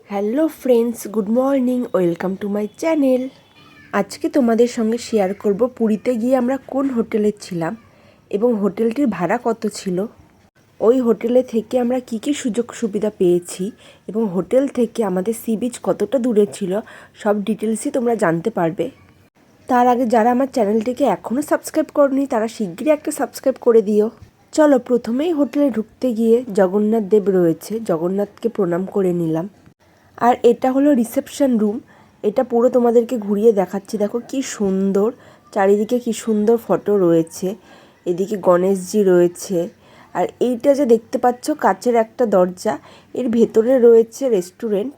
Hello friends, good morning, welcome to my channel. আজকে তোমাদের সঙ্গে শেয়ার করব পুরীতে গিয়ে আমরা কোন হোটেলে ছিলাম এবং হোটেলটির ভাড়া কত ছিল, ওই হোটেলে থেকে আমরা কি কি সুযোগ সুবিধা পেয়েছি এবং হোটেল থেকে আমাদের সি বিচ কতটা দূরে ছিল, সব ডিটেলসই তোমরা জানতে পারবে। তার আগে যারা আমার চ্যানেলটিকে এখনও সাবস্ক্রাইব করনি তারা শিগগিরই একটা সাবস্ক্রাইব করে দিও। চলো, প্রথমেই হোটেলে ঢুকতে গিয়ে জগন্নাথ দেব রয়েছে, জগন্নাথকে প্রণাম করে নিলাম। আর এটা হলো রিসেপশন রুম। এটা পুরো তোমাদেরকে ঘুরিয়ে দেখাচ্ছি। দেখো কি সুন্দর, চারিদিকে কি সুন্দর ফটো রয়েছে, এদিকে গণেশজি রয়েছে। আর এইটা যে দেখতে পাচ্ছ কাচের একটা দরজা, এর ভেতরে রয়েছে রেস্টুরেন্ট।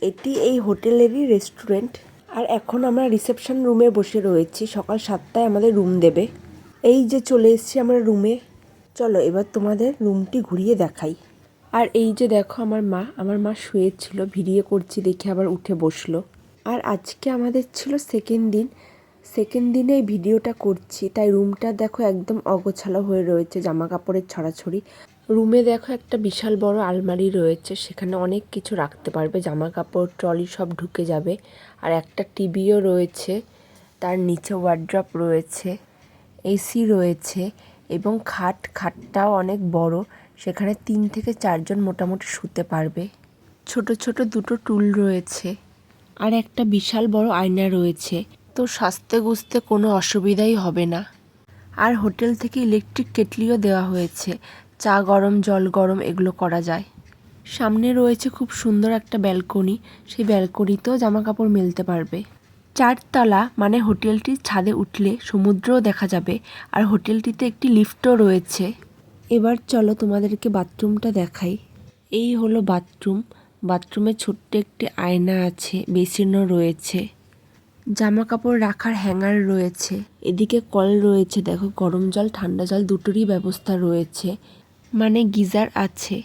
এটি এই হোটেলেরই রেস্টুরেন্ট। আর এখন আমরা রিসেপশন রুমে বসে রয়েছি, সকাল 7টায় আমাদের রুম দেবে। এই যে চলে এসেছি আমরা রুমে। চলো এবার তোমাদের রুমটি ঘুরিয়ে দেখাই। আর এই যে দেখো আমার মা শুয়েছিল, ভিডিও করছি দেখে আবার উঠে বসলো। আর আজকে আমাদের ছিল সেকেন্ড দিনে এই ভিডিওটা করছি, তাই রুমটা দেখো একদম অগোছালো হয়ে রয়েছে, জামা কাপড়ের ছড়াছড়ি। রুমে দেখো একটা বিশাল বড় আলমারি রয়েছে, সেখানে অনেক কিছু রাখতে পারবে, জামা কাপড় ট্রলি সব ঢুকে যাবে। আর একটা টিভিও রয়েছে, তার নিচে ওয়ার্ড্রপ রয়েছে, এসি রয়েছে এবং খাটটাও অনেক বড়, সেখানে 3 থেকে 4 জন মোটামুটি শুতে পারবে। ছোট ছোট দুটো টুল রয়েছে আর একটা বিশাল বড় আয়না রয়েছে, তো সাজতে গুজতে কোনো অসুবিধাই হবে না। আর হোটেল থেকে ইলেকট্রিক কেটলিও দেওয়া হয়েছে, চা গরম জল গরম এগুলো করা যায়। সামনে রয়েছে খুব সুন্দর একটা ব্যালকনি, সেই ব্যালকনিতেও জামা কাপড় মেলতে পারবে। 4 তলা মানে হোটেলটির ছাদে উঠলে সমুদ্রও দেখা যাবে। আর হোটেলটিতে একটি লিফটও রয়েছে। এবার চলো তোমাদেরকে বাথরুমটা দেখাই। এই হলো বাথরুম। বাথরুমে ছোট্ট একটি আয়না আছে, বেসিনও রয়েছে, জামা কাপড় রাখার হ্যাঙ্গার রয়েছে, এদিকে কল রয়েছে, দেখো গরম জল ঠান্ডা জল দুটোরই ব্যবস্থা রয়েছে, মানে গিজার আছে,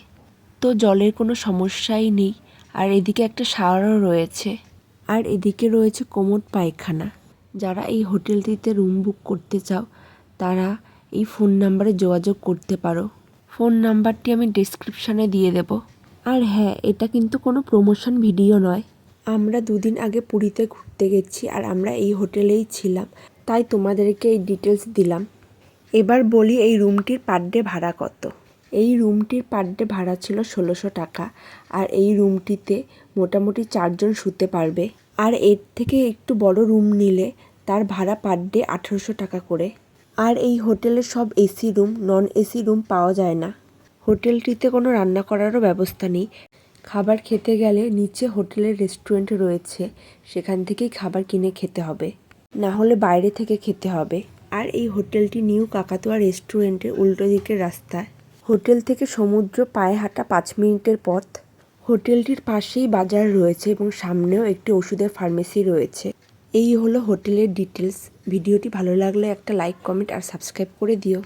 তো জলের কোনো সমস্যাই নেই। আর এদিকে একটা শাওয়ারও রয়েছে। আর এদিকে রয়েছে কোমোড পায়খানা। যারা এই হোটেলটিতে রুম বুক করতে চাও তারা এই ফোন নাম্বারে যোগাযোগ করতে পারো। ফোন নাম্বারটি আমি ডেসক্রিপশানে দিয়ে দেব। আর হ্যাঁ, এটা কিন্তু কোনো প্রমোশন ভিডিও নয়। আমরা 2 দিন আগে পুরীতে ঘুরতে গেছি আর আমরা এই হোটেলেই ছিলাম, তাই তোমাদেরকে এই ডিটেলস দিলাম। এবার বলি এই রুমটির পার ডে ভাড়া কত। এই রুমটির পার ডে ভাড়া ছিল 1600 টাকা। আর এই রুমটিতে মোটামুটি 4 জন শুতে পারবে। আর এর থেকে একটু বড় রুম নিলে তার ভাড়া পার ডে 1800 টাকা করে। আর এই হোটেলে সব AC room, non AC room পাওয়া যায় না। হোটেলটিতে কোনো রান্না করারও ব্যবস্থা নেই। খাবার খেতে গেলে নিচে হোটেলের রেস্টুরেন্ট রয়েছে, সেখান থেকেই খাবার কিনে খেতে হবে, না হলে বাইরে থেকে খেতে হবে। আর এই হোটেলটি নিউ কাকাতুয়া রেস্টুরেন্টের উল্টো দিকের রাস্তায়। হোটেল থেকে সমুদ্র পায়ে হাঁটা 5 মিনিটের পথ। হোটেলটির পাশেই বাজার রয়েছে এবং সামনেও একটি ওষুধের ফার্মেসি রয়েছে। এই হলো হোটেলের ডিটেলস। ভিডিওটি ভালো লাগলে একটা লাইক, কমেন্ট আর সাবস্ক্রাইব করে দিও।